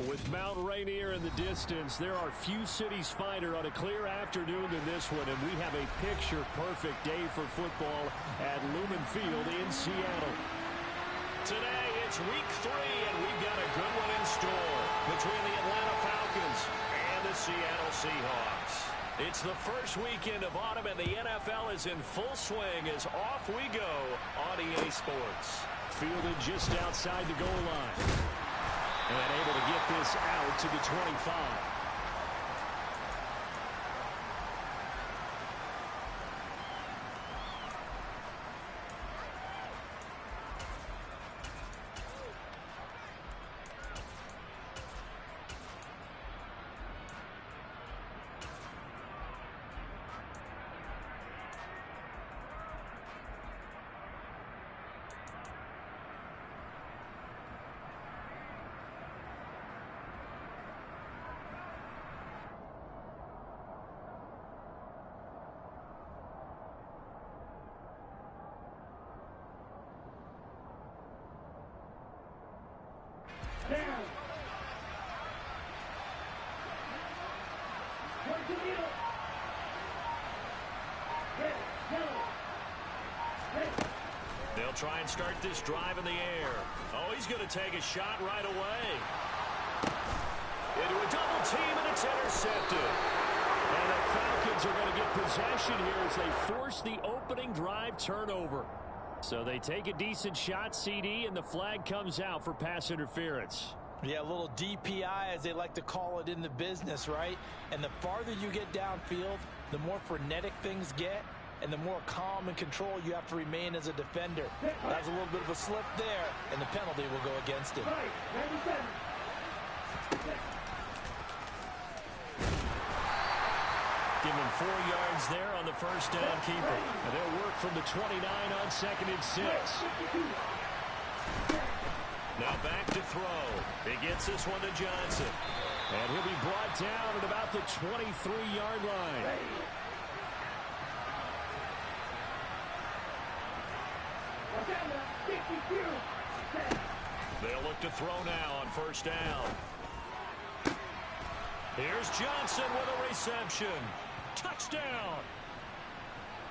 With Mount Rainier in the distance, there are few cities finer on a clear afternoon than this one, and we have a picture-perfect day for football at Lumen Field in Seattle. Today, it's week 3, and we've got a good one in store between the Atlanta Falcons and the Seattle Seahawks. It's the first weekend of autumn, and the NFL is in full swing as off we go on EA Sports. Fielded just outside the goal line. And able to get this out to the 25. They'll try and start this drive in the air. Oh, he's going to take a shot right away. Into a double team, and it's intercepted. And the Falcons are going to get possession here as they force the opening drive turnover. So they take a decent shot, CD, and the flag comes out for pass interference. Yeah, a little DPI, as they like to call it in the business, right? And the farther you get downfield, the more frenetic things get, and the more calm and control you have to remain as a defender. That's a little bit of a slip there, and the penalty will go against him. Give him 4 yards there on the first down keeper. And they'll work from the 29 on 2nd and 6. Now back to throw. He gets this one to Johnson. And he'll be brought down at about the 23-yard line. They'll look to throw now on first down. Here's Johnson with a reception. Touchdown.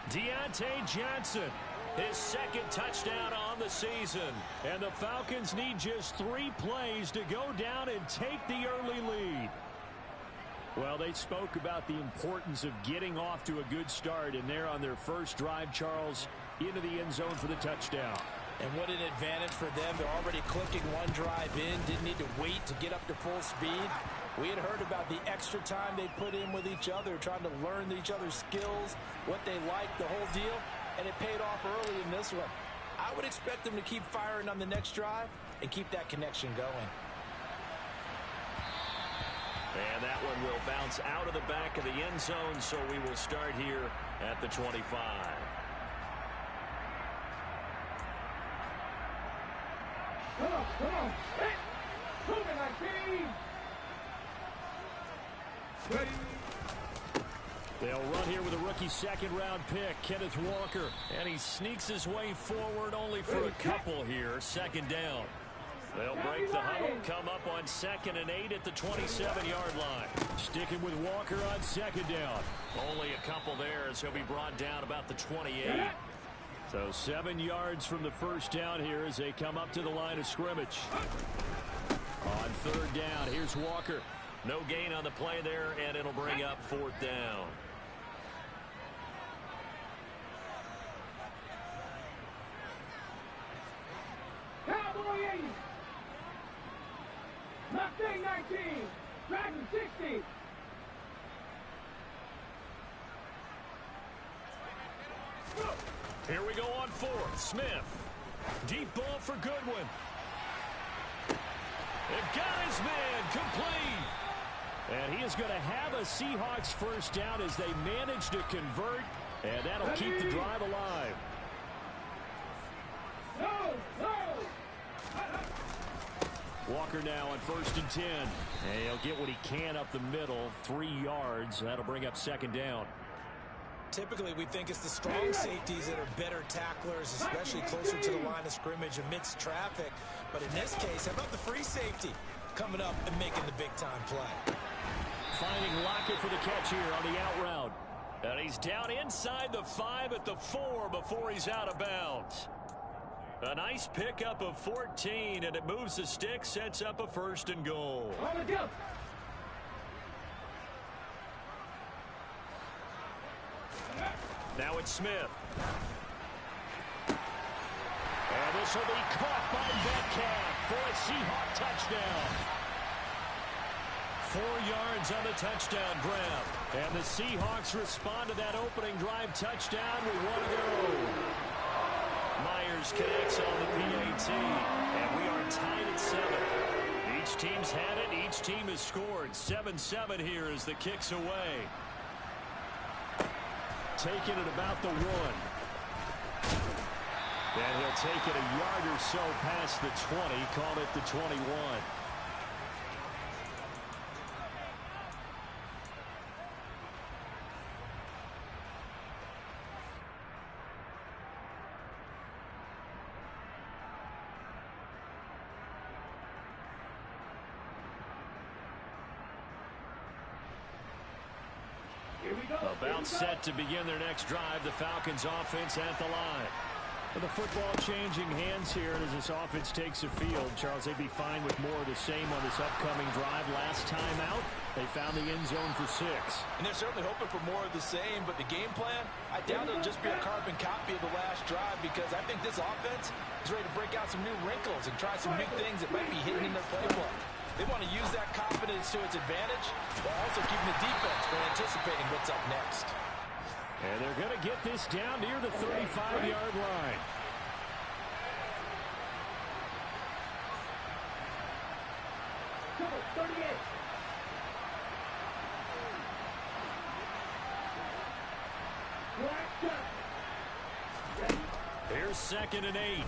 Deontay Johnson, his 2nd touchdown on the season. And the Falcons need just 3 plays to go down and take the early lead. Well, they spoke about the importance of getting off to a good start, and they're on their first drive, Charles, into the end zone for the touchdown. And what an advantage for them. They're already clicking one drive in, didn't need to wait to get up to full speed. We had heard about the extra time they put in with each other, trying to learn each other's skills, what they like, the whole deal, and it paid off early in this one. I would expect them to keep firing on the next drive and keep that connection going. And that one will bounce out of the back of the end zone, so we will start here at the 25. Come on. Hey, move it like team. Ready. They'll run here with a rookie 2nd-round pick, Kenneth Walker. And he sneaks his way forward only for a couple here. 2nd down. They'll break the huddle, come up on 2nd and 8 at the 27-yard line. Sticking with Walker on 2nd down. Only a couple there as he'll be brought down about the 28. So 7 yards from the first down here as they come up to the line of scrimmage. On 3rd down, here's Walker. No gain on the play there, and it'll bring up 4th down. Cowboy 80. Mustang 19. Dragon 60. Here we go on 4th. Smith. Deep ball for Goodwin. They've got his man complete. And he is going to have a Seahawks first down as they manage to convert. And that'll keep the drive alive. Walker now on 1st and 10. And he'll get what he can up the middle. 3 yards. That'll bring up 2nd down. Typically, we think it's the strong safeties that are better tacklers, especially closer to the line of scrimmage amidst traffic. But in this case, how about the free safety? coming up and making the big-time play. Finding Lockett for the catch here on the out route. And he's down inside the 5 at the 4 before he's out of bounds. A nice pickup of 14, and it moves the stick, sets up a 1st and goal. On the jump. Now it's Smith. And this will be caught by Metcalf for a Seahawk touchdown. 4 yards on the touchdown grab. And the Seahawks respond to that opening drive touchdown with one of their own. Myers connects on the PAT. And we are tied at 7. Each team's had it. Each team has scored. 7-7 here as the kick's away. Taking it about the 1. And he'll take it a yard or so past the 20. Call it the 21. About set to begin their next drive. The Falcons offense at the line. With the football changing hands here as this offense takes the field. Charles, they'd be fine with more of the same on this upcoming drive. Last time out, they found the end zone for 6. And they're certainly hoping for more of the same, but the game plan, I doubt it'll just be a carbon copy of the last drive, because I think this offense is ready to break out some new wrinkles and try some new things that might be hidden in their playbook. They want to use that confidence to its advantage while also keeping the defense from anticipating what's up next. And they're going to get this down near the 35-yard line. Number 38. Black shot. Here's 2nd and 8.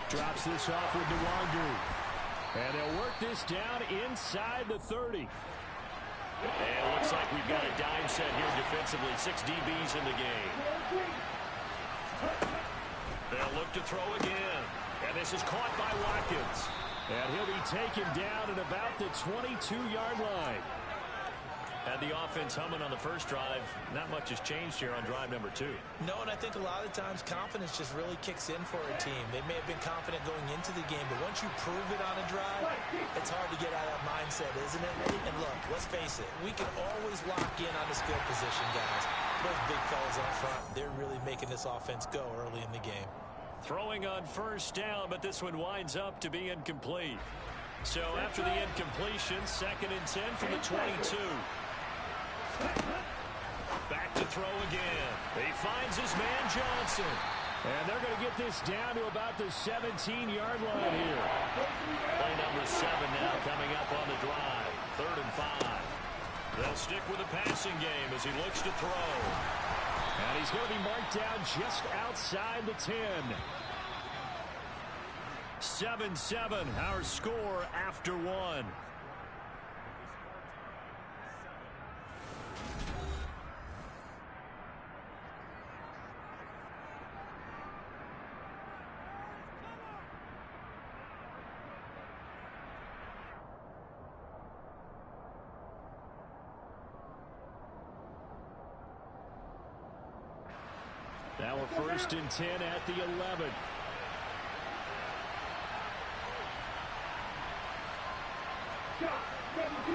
Drops this off with Nwangu. And they'll work this down inside the 30. And it looks like we've got a dime set here defensively. 6 DBs in the game. They'll look to throw again. And this is caught by Watkins. And he'll be taken down at about the 22-yard line. Had the offense humming on the first drive. Not much has changed here on drive number 2. No, and I think a lot of times confidence just really kicks in for a team. They may have been confident going into the game, but once you prove it on a drive, it's hard to get out of that mindset, isn't it? And look, let's face it, we can always lock in on the skill position, guys. Those big fellas up front, they're really making this offense go early in the game. Throwing on 1st down, but this one winds up to be incomplete. So after the incompletion, 2nd and 10 from the 22. Back to throw again. He finds his man Johnson. And they're going to get this down to about the 17-yard line here. Play number 7 now coming up on the drive. 3rd and 5. They'll stick with the passing game as he looks to throw. And he's going to be marked down just outside the 10. 7-7, our score after 1. Now a 1st and 10 at the 11. Shot. 17.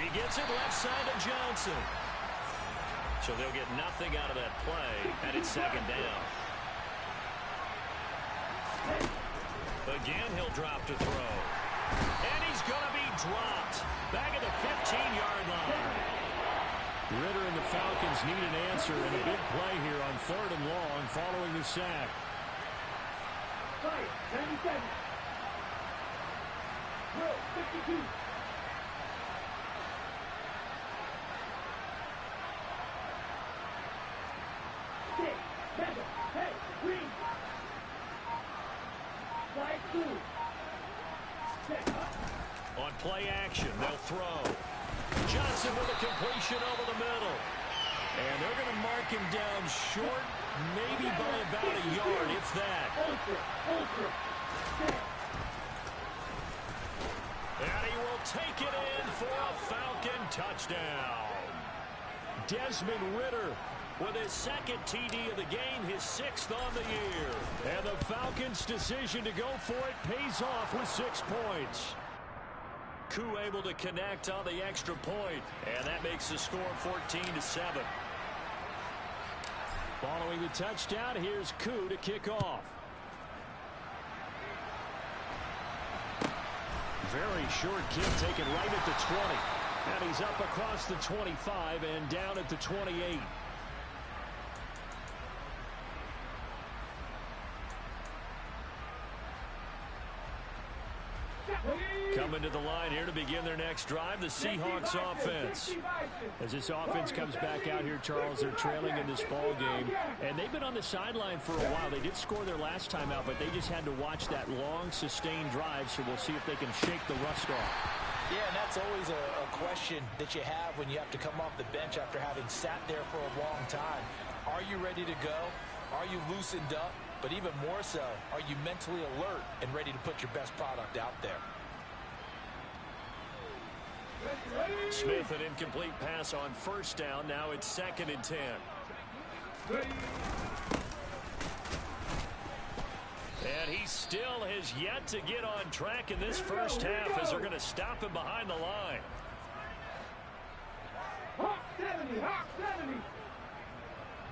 He gets it left side to Johnson. So they'll get nothing out of that play, and it's 2nd down. Again, he'll drop to throw. And he's going to be dropped. Back at the 15-yard line. Ritter and the Falcons need an answer and a big play here on 3rd and long following the sack. 97. Will 52. Six. 7. Hey, green. Slide 2. On play action, they'll throw. Johnson with a completion over the middle. And they're going to mark him down short, maybe by about a yard, if that. And he will take it in for a Falcon touchdown. Desmond Ridder with his second TD of the game, his 6th on the year. And the Falcons' decision to go for it pays off with 6 points. Koo able to connect on the extra point, and that makes the score 14-7. Following the touchdown, here's Koo to kick off. Very short kick taken right at the 20. And he's up across the 25 and down at the 28. Coming to the line here to begin their next drive, the Seahawks offense. As this offense comes back out here, Charles, they're trailing in this ball game. And they've been on the sideline for a while. They did score their last time out, but they just had to watch that long, sustained drive. So we'll see if they can shake the rust off. Yeah, and that's always a question that you have when you have to come off the bench after having sat there for a long time. Are you ready to go? Are you loosened up? But even more so, are you mentally alert and ready to put your best product out there? Smith, an incomplete pass on first down. Now it's 2nd and 10. And he still has yet to get on track in this first half as they're going to stop him behind the line. Hawk 70, Hawk 70.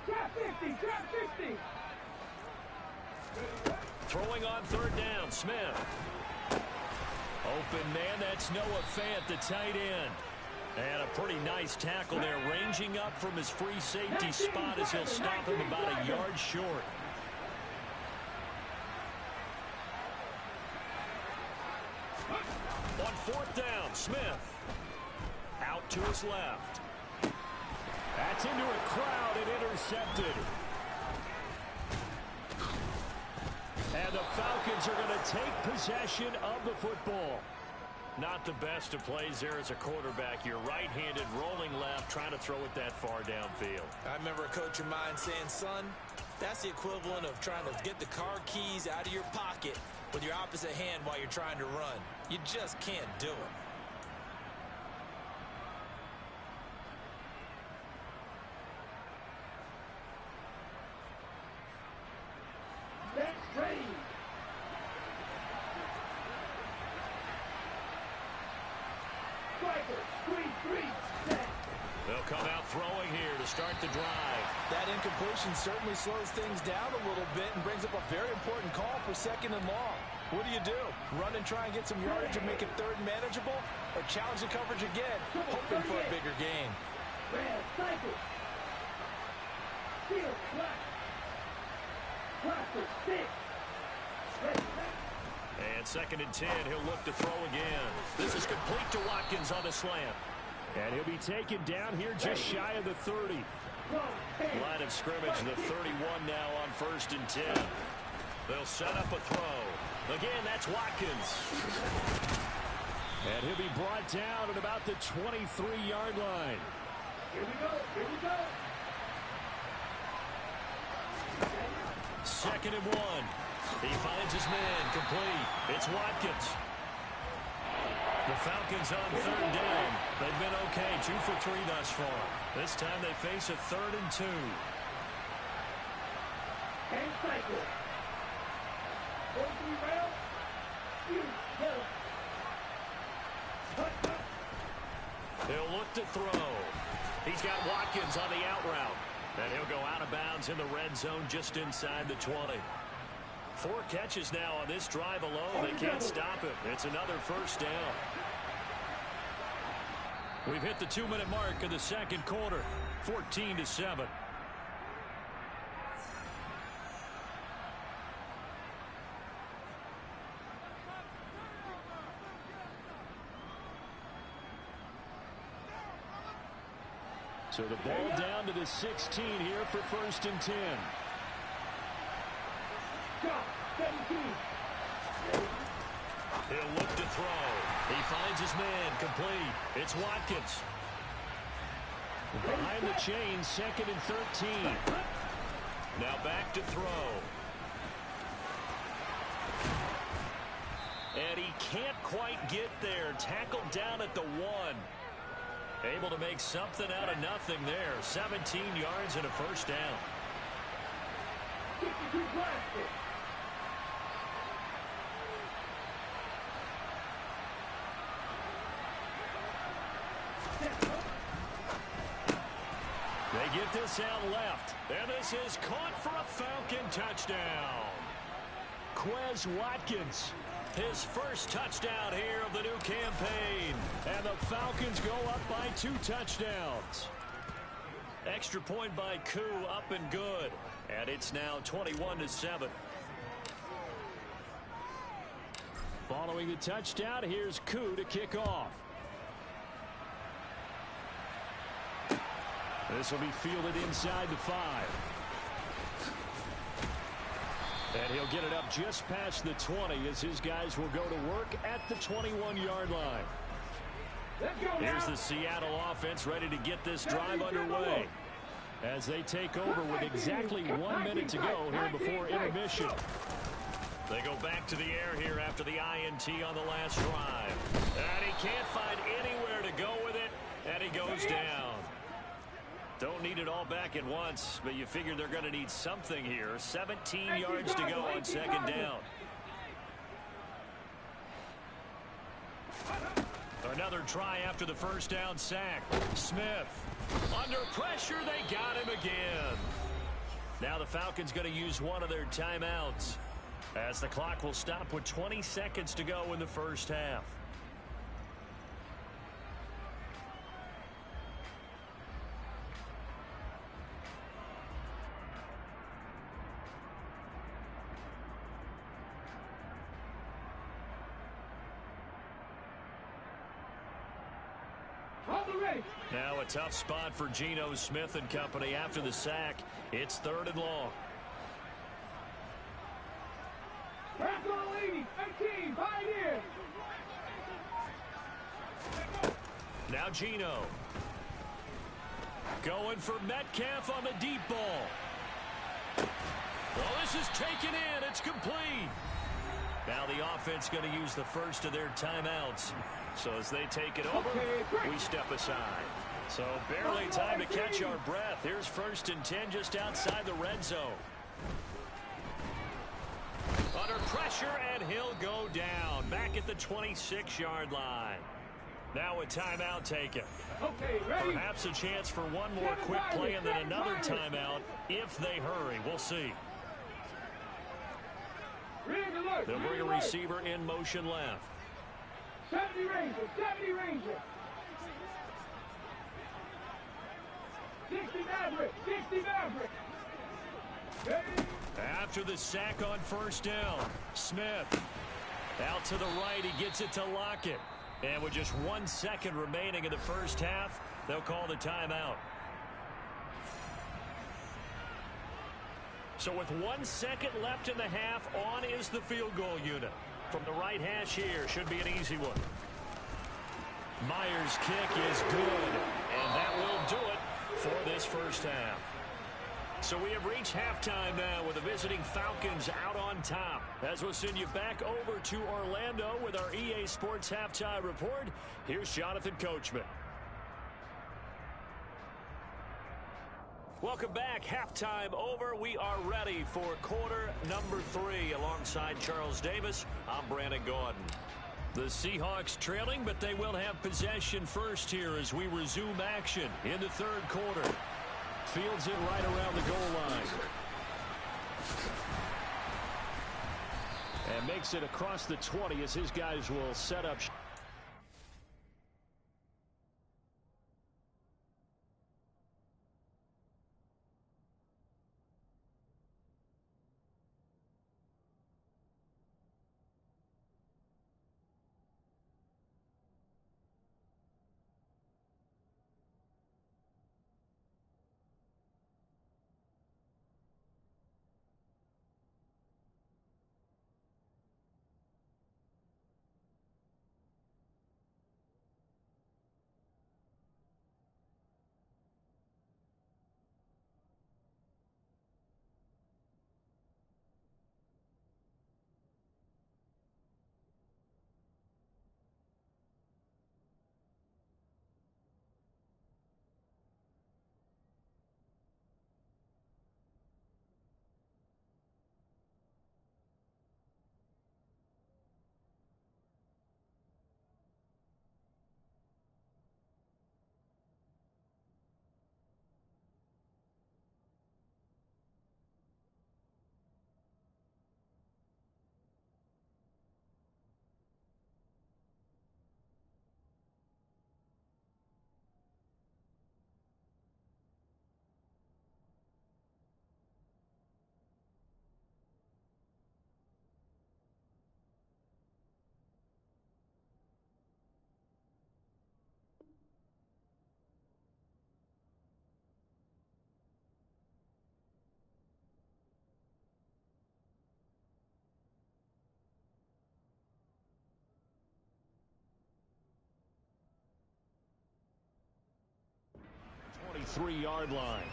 Trap 50, trap 50. Throwing on 3rd down, Smith. Open man, that's Noah Fant, the tight end. And a pretty nice tackle there, ranging up from his free safety spot as he'll stop him about a yard short. On 4th down, Smith. Out to his left. That's into a crowd and intercepted. And the Falcons are going to take possession of the football. Not the best of plays there as a quarterback. You're right-handed, rolling left, trying to throw it that far downfield. I remember a coach of mine saying, son, that's the equivalent of trying to get the car keys out of your pocket with your opposite hand while you're trying to run. You just can't do it. That's ready. Striker, 3-3, set. They'll come out throwing here to start the drive. That incompletion certainly slows things down a little bit and brings up a very important call for 2nd and long. What do? Run and try and get some yardage and make it 3rd and manageable? Or challenge the coverage again, hoping for a bigger gain? Red, cycle. Field, black. Blaster, 6. And 2nd and 10, he'll look to throw again. This is complete to Watkins on the slant. And he'll be taken down here just shy of the 30. Line of scrimmage, the 31 now on 1st and 10. They'll set up a throw. Again, that's Watkins. And he'll be brought down at about the 23-yard line. Here we go, here we go. 2nd and 1. He finds his man, complete. It's Watkins. The Falcons on 3rd down. They've been okay, 2 for 3 thus far. This time they face a 3rd and 2. And cycle. 4-3 round. He'll look to throw. He's got Watkins on the out route. And he'll go out of bounds in the red zone just inside the 20. 4 catches now on this drive alone. They can't stop it. It's another 1st down. We've hit the 2-minute mark of the 2nd quarter. 14-7. So the ball down to the 16 here for 1st and 10. He'll look to throw. He finds his man, complete. It's Watkins. Behind the chain, 2nd and 13. Now back to throw. And he can't quite get there. Tackled down at the 1. Able to make something out of nothing there. 17 yards and a first down. They get this out left. And this is caught for a Falcon touchdown. Quez Watkins, his first touchdown here of the new campaign. And the Falcons go up by 2 touchdowns. Extra point by Koo, up and good. And it's now 21-7. Following the touchdown, here's Koo to kick off. This will be fielded inside the 5. And he'll get it up just past the 20 as his guys will go to work at the 21-yard line. Here's the Seattle offense ready to get this drive underway as they take over with exactly 1 minute to go here before intermission. They go back to the air here after the INT on the last drive. And he can't find anywhere to go with it, and he goes down. Don't need it all back at once, but you figure they're going to need something here. 17 yards to go on 2nd down. Another try after the first down sack. Smith. Under pressure, they got him again. Now the Falcons going to use one of their timeouts as the clock will stop with 20 seconds to go in the first half. Now a tough spot for Geno Smith and company after the sack. It's 3rd and long. Now Geno. Going for Metcalf on the deep ball. Well, this is taken in. It's complete. Now the offense going to use the first of their timeouts. So as they take it over, we step aside. So barely time to catch our breath. Here's 1st and 10 just outside the red zone. Under pressure, and he'll go down. Back at the 26-yard line. Now a timeout taken. Perhaps a chance for one more quick play and then another timeout if they hurry. We'll see. They'll bring a receiver in motion left. 70 Ranger, 70 Ranger. 60 Maverick, 60 Maverick. After the sack on 1st down, Smith out to the right. He gets it to Lockett. And with just 1 second remaining in the first half, they'll call the timeout. So with 1 second left in the half, on is the field goal unit. From the right hash here, should be an easy one. Myers' kick is good, and that will do it for this first half. So we have reached halftime now with the visiting Falcons out on top. As we'll send you back over to Orlando with our EA Sports Halftime Report, here's Jonathan Coachman. Welcome back. Halftime over. We are ready for quarter number 3 alongside Charles Davis. I'm Brandon Gaudin. The Seahawks trailing, but they will have possession first here as we resume action in the 3rd quarter. Fields it right around the goal line. And makes it across the 20 as his guys will set up. 3-yard line.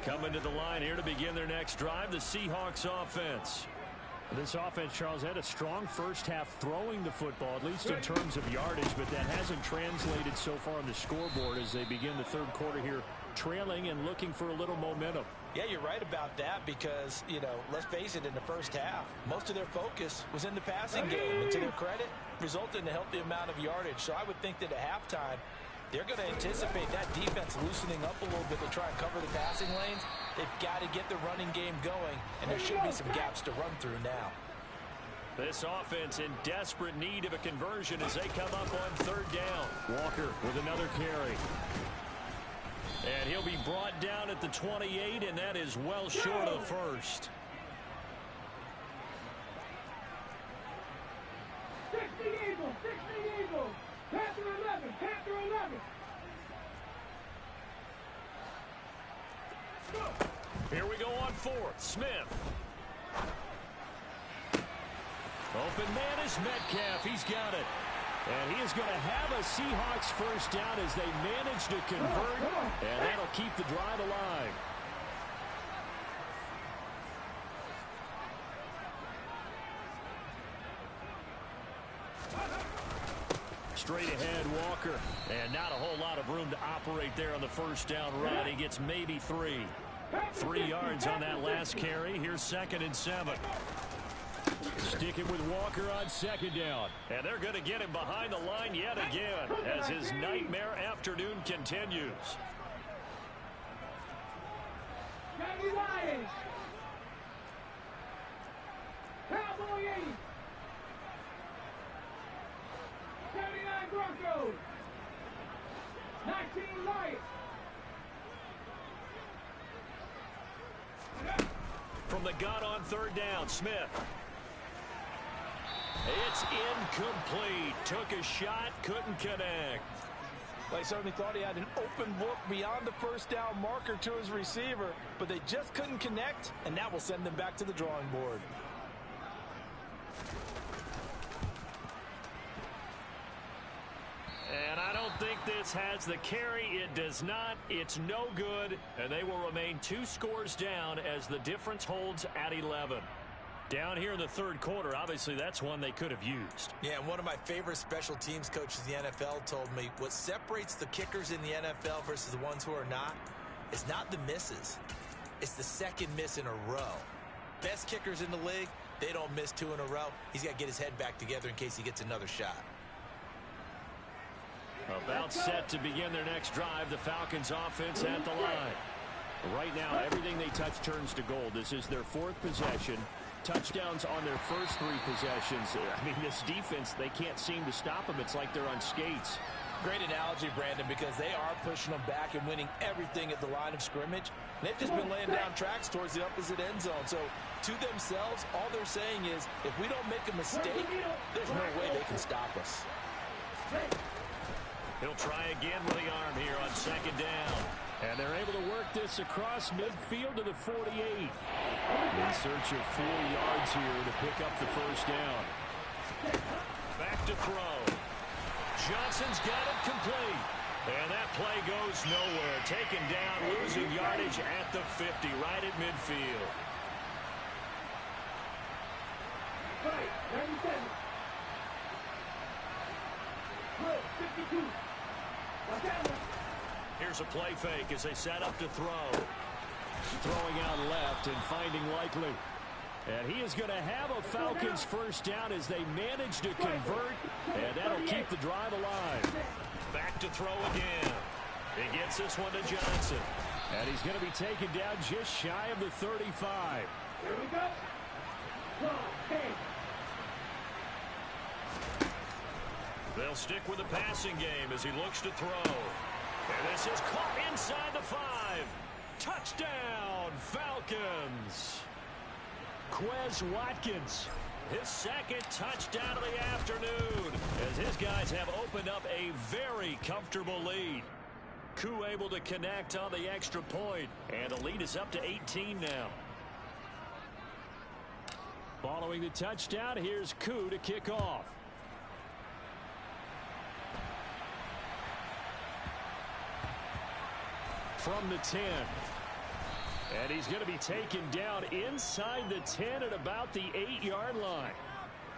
Coming to the line here to begin their next drive, the Seahawks offense. This offense, Charles, had a strong first half throwing the football, at least in terms of yardage, but that hasn't translated so far on the scoreboard as they begin the third quarter here, trailing and looking for a little momentum. Yeah, you're right about that because, let's face it, in the first half, most of their focus was in the passing game. And to their credit, resulted in a healthy amount of yardage. So I would think that at halftime, they're going to anticipate that defense loosening up a little bit to try and cover the passing lanes. They've got to get the running game going, and there should be some gaps to run through now. This offense in desperate need of a conversion as they come up on third down. Walker with another carry. And he'll be brought down at the 28, and that is well short of the first. 60 Eagles, 60 Eagles. Panther 11, Panther 11. Here we go on fourth. Smith. Open man is Metcalf. He's got it. And he is going to have a Seahawks first down as they manage to convert. And that'll keep the drive alive. Straight ahead, Walker. And not a whole lot of room to operate there on the first down run. He gets maybe 3. 3 yards on that last carry. Here's 2nd and 7. Sticking with Walker on 2nd down. And they're going to get him behind the line yet again as his nightmare afternoon continues. Johnny Lions. Cowboy 80. 79 Broncos. 19 Lions. From the gun on third down, Smith. It's incomplete. Took a shot, couldn't connect. Well, he certainly thought he had an open look beyond the first down marker to his receiver, but they just couldn't connect, and that will send them back to the drawing board. And I don't think this has the carry. It does not. It's no good. And they will remain 2 scores down as the difference holds at 11. Down here in the third quarter, obviously that's one they could have used. Yeah, and one of my favorite special teams coaches in the NFL told me what separates the kickers in the NFL versus the ones who are not is not the misses. It's the second miss in a row. Best kickers in the league, they don't miss 2 in a row. He's got to get his head back together in case he gets another shot. About set to begin their next drive, the Falcons offense at the line. Right now, everything they touch turns to gold. This is their 4th possession. Touchdowns on their first 3 possessions. I mean, this defense, they can't seem to stop them. It's like they're on skates. Great analogy, Brandon, because they are pushing them back and winning everything at the line of scrimmage. And they've just been laying down tracks towards the opposite end zone. So, to themselves, all they're saying is, if we don't make a mistake, there's no way they can stop us. He'll try again with the arm here on 2nd down. And they're able to work this across midfield to the 48. In search of 4 yards here to pick up the first down. Back to throw. Johnson's got it complete. And that play goes nowhere. Taken down, losing yardage at the 50, right at midfield. Right, 97. 52. Here's a play fake as they set up to throw. Throwing out left and finding Likely. And he is going to have a Falcons first down as they manage to convert. And that'll keep the drive alive. Back to throw again. He gets this one to Johnson. And he's going to be taken down just shy of the 35. Here we go. They'll stick with the passing game as he looks to throw. And this is caught inside the 5. Touchdown, Falcons. Quez Watkins, his 2nd touchdown of the afternoon, as his guys have opened up a very comfortable lead. Koo able to connect on the extra point, and the lead is up to 18 now. Following the touchdown, here's Koo to kick off. From the 10. And he's going to be taken down inside the 10 at about the 8-yard line.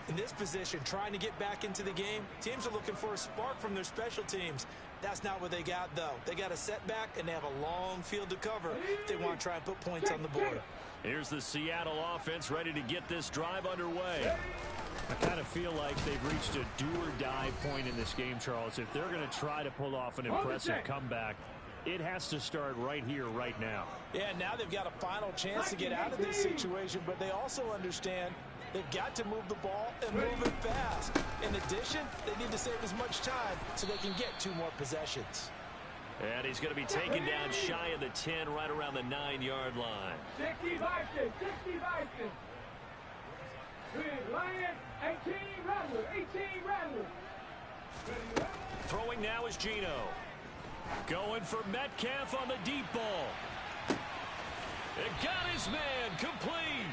In this position, trying to get back into the game, teams are looking for a spark from their special teams. That's not what they got, though. They got a setback, and they have a long field to cover if they want to try and put points on the board. Here's the Seattle offense ready to get this drive underway. I kind of feel like they've reached a do-or-die point in this game, Charles. If they're going to try to pull off an impressive comeback, it has to start right here, right now. Yeah, now they've got a final chance to get out of this situation, but they also understand they've got to move the ball and move it fast. In addition, they need to save as much time so they can get 2 more possessions. And he's going to be taken down shy of the 10, right around the 9-yard line. 60 Vikings, 60 Vikings. Lions, 18 Rattlers, 18 Rattlers. Throwing now is Geno. Going for Metcalf on the deep ball. It got his man complete.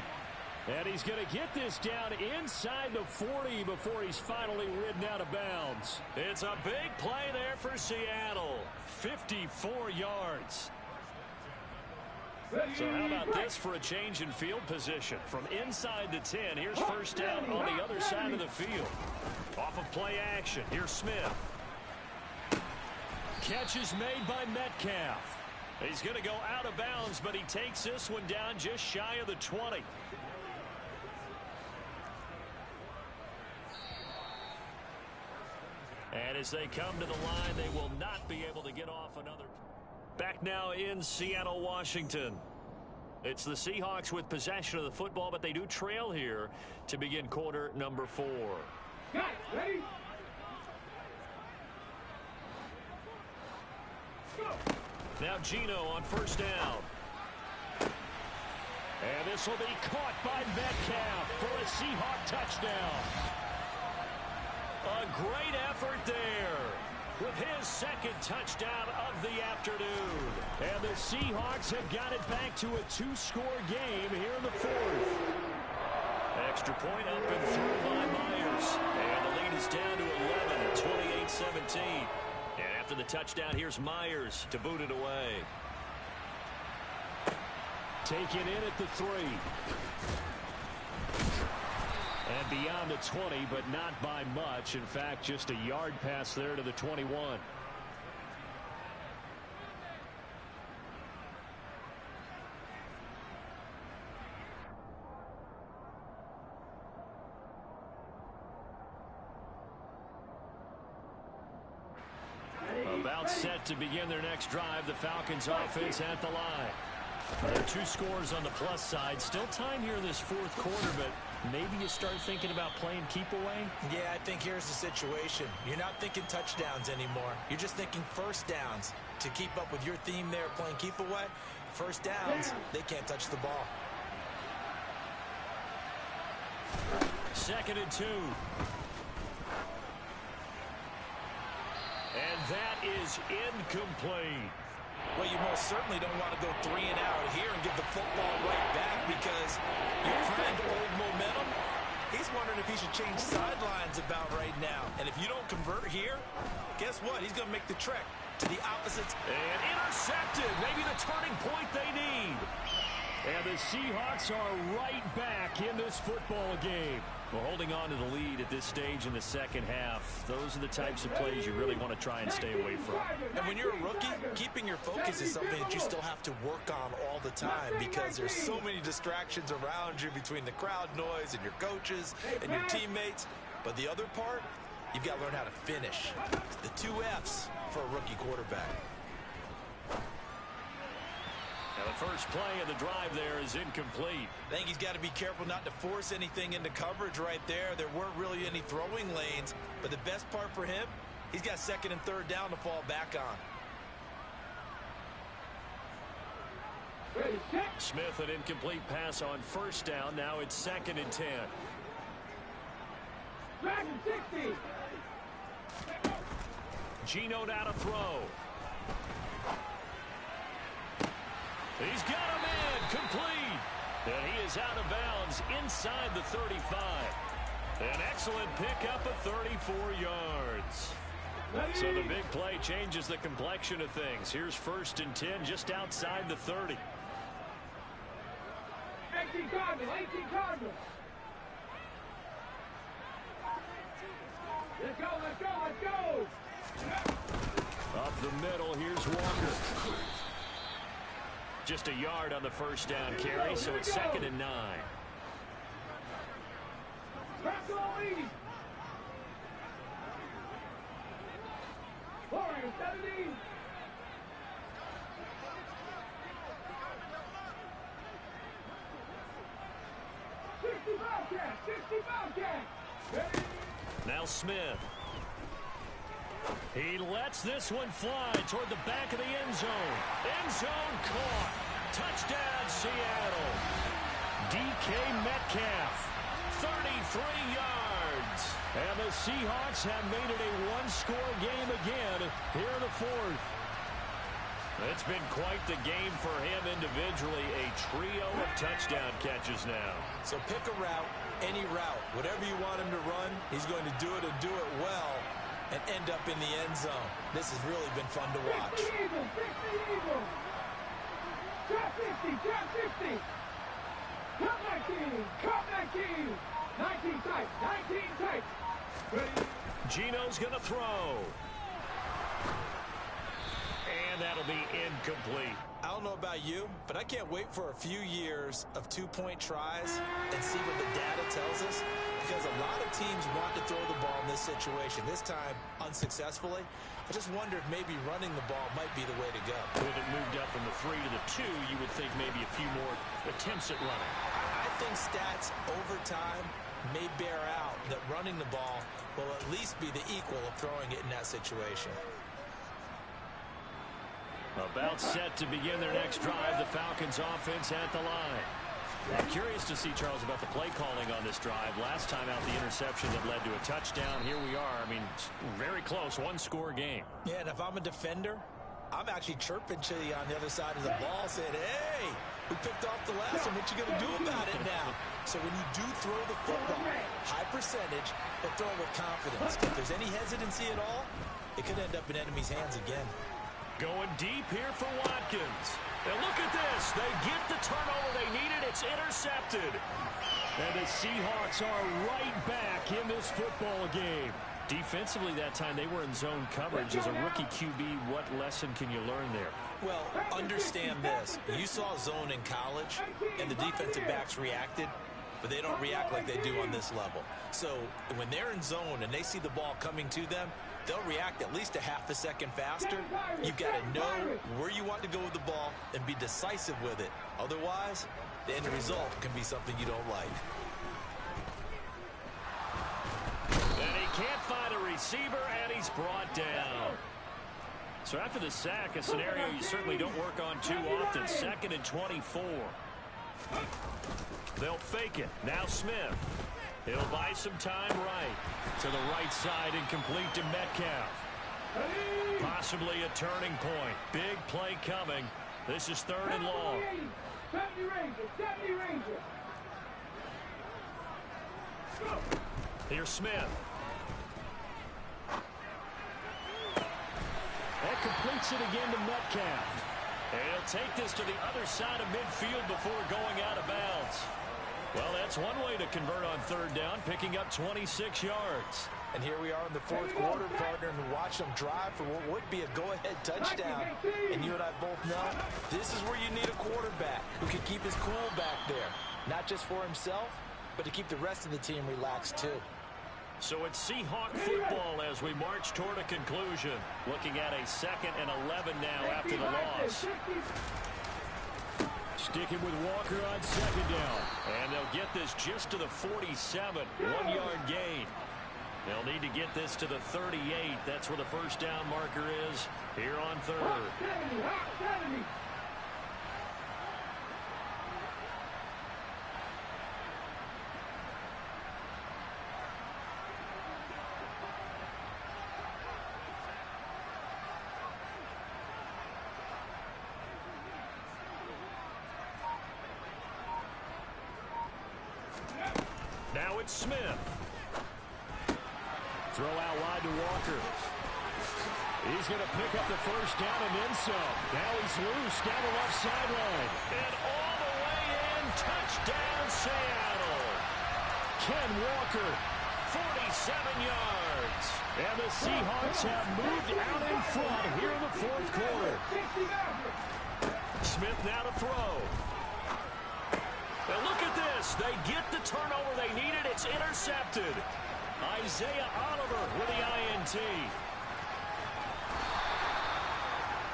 And he's going to get this down inside the 40 before he's finally ridden out of bounds. It's a big play there for Seattle. 54 yards. So how about this for a change in field position? From inside the 10, here's first down on the other side of the field. Off of play action, here's Smith. Catch is made by Metcalf. He's going to go out of bounds, but he takes this one down just shy of the 20. And as they come to the line, they will not be able to get off another. Back now in Seattle, Washington. It's the Seahawks with possession of the football, but they do trail here to begin quarter number 4. Got it, ready? Go. Now Geno on first down. And this will be caught by Metcalf for a Seahawk touchdown. A great effort there with his second touchdown of the afternoon. And the Seahawks have got it back to a 2-score game here in the 4th. Extra point up and through by Myers. And the lead is down to 11, 28-17. And after the touchdown, here's Myers to boot it away. Taken in at the 3. And beyond the 20, but not by much. In fact, just a yard pass there to the 21. About set to begin their next drive. The Falcons offense at the line. There are 2 scores on the plus side. Still time here in this 4th quarter, but maybe you start thinking about playing keep away? Yeah, I think here's the situation. You're not thinking touchdowns anymore. You're just thinking first downs. To keep up with your theme there, playing keep away, first downs, they can't touch the ball. 2nd and 2. And that is incomplete. Well, you most certainly don't want to go 3 and out here and give the football right back, because your friend, Old Momentum, he's wondering if he should change sidelines about right now. And if you don't convert here, guess what? He's going to make the trek to the opposite. And intercepted. Maybe the turning point they need. And the Seahawks are right back in this football game. Well, holding on to the lead at this stage in the second half, those are the types of plays you really want to try and stay away from. And when you're a rookie, keeping your focus is something that you still have to work on all the time, because there's so many distractions around you between the crowd noise and your coaches and your teammates. But the other part, you've got to learn how to finish. The 2 F's for a rookie quarterback. Now the first play of the drive there is incomplete. I think he's got to be careful not to force anything into coverage right there. There weren't really any throwing lanes, but the best part for him, he's got 2nd and 3rd down to fall back on. Smith, an incomplete pass on first down. Now it's 2nd and 10. Dragon 60. Geno now to throw. He's got a man complete. And he is out of bounds inside the 35. An excellent pickup of 34 yards. So the big play changes the complexion of things. Here's 1st and 10 just outside the 30. 18 Cardinals, 18 Cardinals. Let's go, let's go, let's go. Up the middle, here's Walker. Just a yard on the first down carry, so it's 2nd and 9. Press on lead. Warriors 17. Now Smith. He lets this one fly toward the back of the end zone. End zone caught. Touchdown, Seattle. DK Metcalf, 33 yards. And the Seahawks have made it a one-score game again here in the 4th. It's been quite the game for him individually. A trio of touchdown catches now. So pick a route, any route. Whatever you want him to run, he's going to do it and do it well and end up in the end zone. This has really been fun to watch. 60 Eagles, 60 Eagles. Drop 50, drop 50. Come back in, come back in. 19 tight, 19 tight. Ready? Gino's going to throw. And that'll be incomplete. I don't know about you, but I can't wait for a few years of two-point tries and see what the data tells us, because a lot of teams want to throw the ball in this situation. This time, unsuccessfully. I just wonder if maybe running the ball might be the way to go. With it moved up from the 3 to the 2, you would think maybe a few more attempts at running. I think stats over time may bear out that running the ball will at least be the equal of throwing it in that situation. About set to begin their next drive, the Falcons offense at the line. I'm curious to see, Charles, about the play calling on this drive. Last time out, the interception that led to a touchdown. Here we are. I mean, very close, one-score game. Yeah, and if I'm a defender, I'm actually chirping to you on the other side of the ball, saying, hey, we picked off the last one. What you going to do about it now? So when you do throw the football, high percentage, but throw it with confidence. If there's any hesitancy at all, it could end up in enemy's hands again. Going deep here for Watkins. And look at this. They get the turnover they needed. It's intercepted. And the Seahawks are right back in this football game. Defensively that time, they were in zone coverage. As a rookie QB, what lesson can you learn there? Well, understand this. You saw zone in college, and the defensive backs reacted, but they don't react like they do on this level. So when they're in zone and they see the ball coming to them, they'll react at least a half a second faster. You've got to know where you want to go with the ball and be decisive with it. Otherwise, the end result can be something you don't like. And he can't find a receiver, and he's brought down. So after the sack, a scenario you certainly don't work on too often. 2nd and 24. They'll fake it. Now Smith. He'll buy some time right. To the right side and complete to Metcalf. Possibly a turning point. Big play coming. This is 3rd and long. 70 Rangers, 70 Rangers. Here's Smith. That completes it again to Metcalf. And he'll take this to the other side of midfield before going out of bounds. Well, that's one way to convert on 3rd down, picking up 26 yards. And here we are in the 4th quarter, partner, and watch them drive for what would be a go-ahead touchdown. And you and I both know this is where you need a quarterback who can keep his cool back there. Not just for himself, but to keep the rest of the team relaxed too. So it's Seahawk football as we march toward a conclusion. Looking at a 2nd and 11 now after the loss. Sticking with Walker on 2nd down. And they'll get this just to the 47. 1-yard gain. They'll need to get this to the 38. That's where the first down marker is here on 3rd. Now it's Smith. Throw out wide to Walker. He's going to pick up the first down and then some. Now he's loose down the left sideline. And all the way in, touchdown Seattle. Ken Walker, 47 yards. And the Seahawks have moved out in front here in the fourth quarter. Smith now to throw. And look at this. They get the turnover they needed. It's intercepted. Isaiah Oliver with the INT.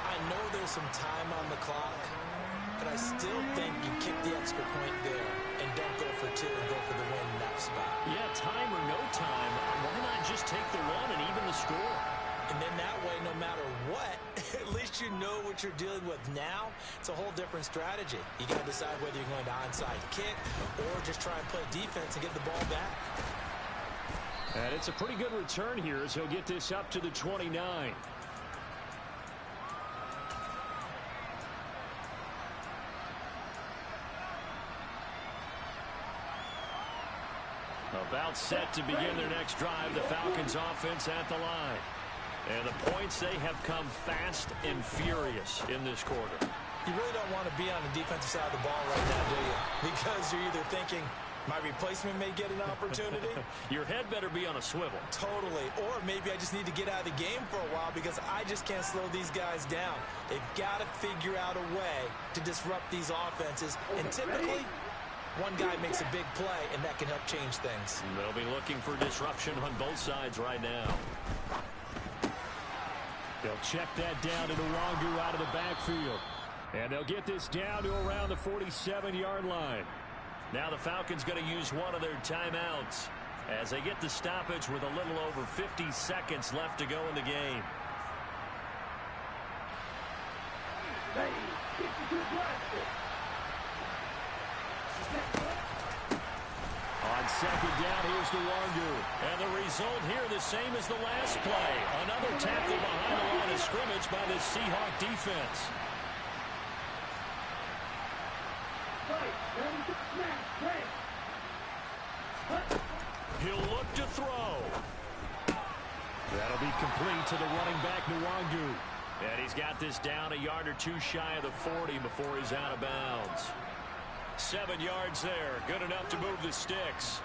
I know there's some time on the clock, but I still think you kick the extra point there and don't go for two and go for the win in that spot. Yeah, time or no time, why not just take the run and even the score? And then that way, no matter what, at least you know what you're dealing with now. It's a whole different strategy. You got to decide whether you're going to onside kick or just try and play defense and get the ball back. And it's a pretty good return here as he'll get this up to the 29. About set to begin their next drive, the Falcons offense at the line. And the points, they have come fast and furious in this quarter. You really don't want to be on the defensive side of the ball right now, do you? Because you're either thinking, my replacement may get an opportunity. Your head better be on a swivel. Totally. Or maybe I just need to get out of the game for a while because I just can't slow these guys down. They've got to figure out a way to disrupt these offenses. And typically, one guy makes a big play, and that can help change things. They'll be looking for disruption on both sides right now. They'll check that down to Nwangu out of the backfield. And they'll get this down to around the 47-yard line. Now the Falcons going to use one of their timeouts as they get the stoppage with a little over 50 seconds left to go in the game. On second down, here's Nwangu. And the result here the same as the last play. Another tackle behind the line of scrimmage by the Seahawk defense. He'll look to throw. That'll be complete to the running back, Nwangu. And he's got this down a yard or two shy of the 40 before he's out of bounds. 7 yards there. Good enough to move the sticks.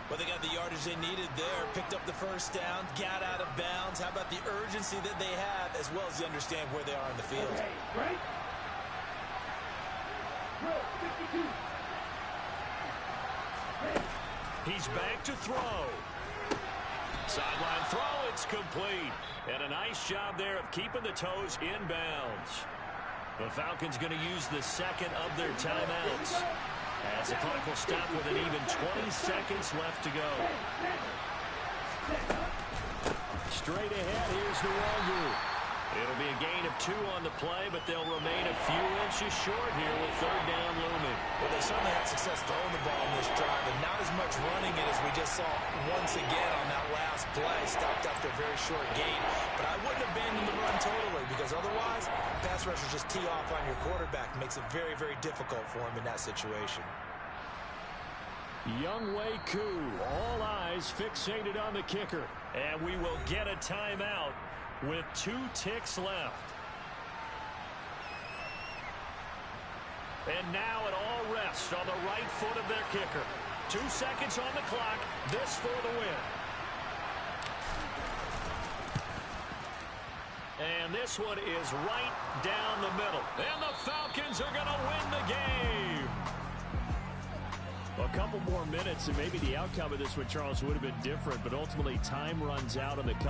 Well, they got the yardage they needed there. Picked up the first down. Got out of bounds. How about the urgency that they have as well as they understand where they are in the field? Okay, right? Row 52. He's back to throw. Sideline throw. It's complete. And a nice job there of keeping the toes in bounds. The Falcons going to use the second of their timeouts as the clock will stop with an even 20 seconds left to go. Straight ahead, here's Nwangu. It'll be a gain of 2 on the play, but they'll remain a few inches short here with third down looming. Well, they certainly had success throwing the ball in this drive, and not as much running it as we just saw once again on that last play. Stopped after a very short gain. But I wouldn't abandon the run totally because otherwise, pass rushers just tee off on your quarterback. Makes it very, very difficult for him in that situation. Younghoe Koo, all eyes fixated on the kicker. And we will get a timeout with 2 ticks left. And now it all rests on the right foot of their kicker. 2 seconds on the clock. This for the win. And this one is right down the middle. And the Falcons are going to win the game. A couple more minutes and maybe the outcome of this one, Charles, would have been different. But ultimately, time runs out on the comeback.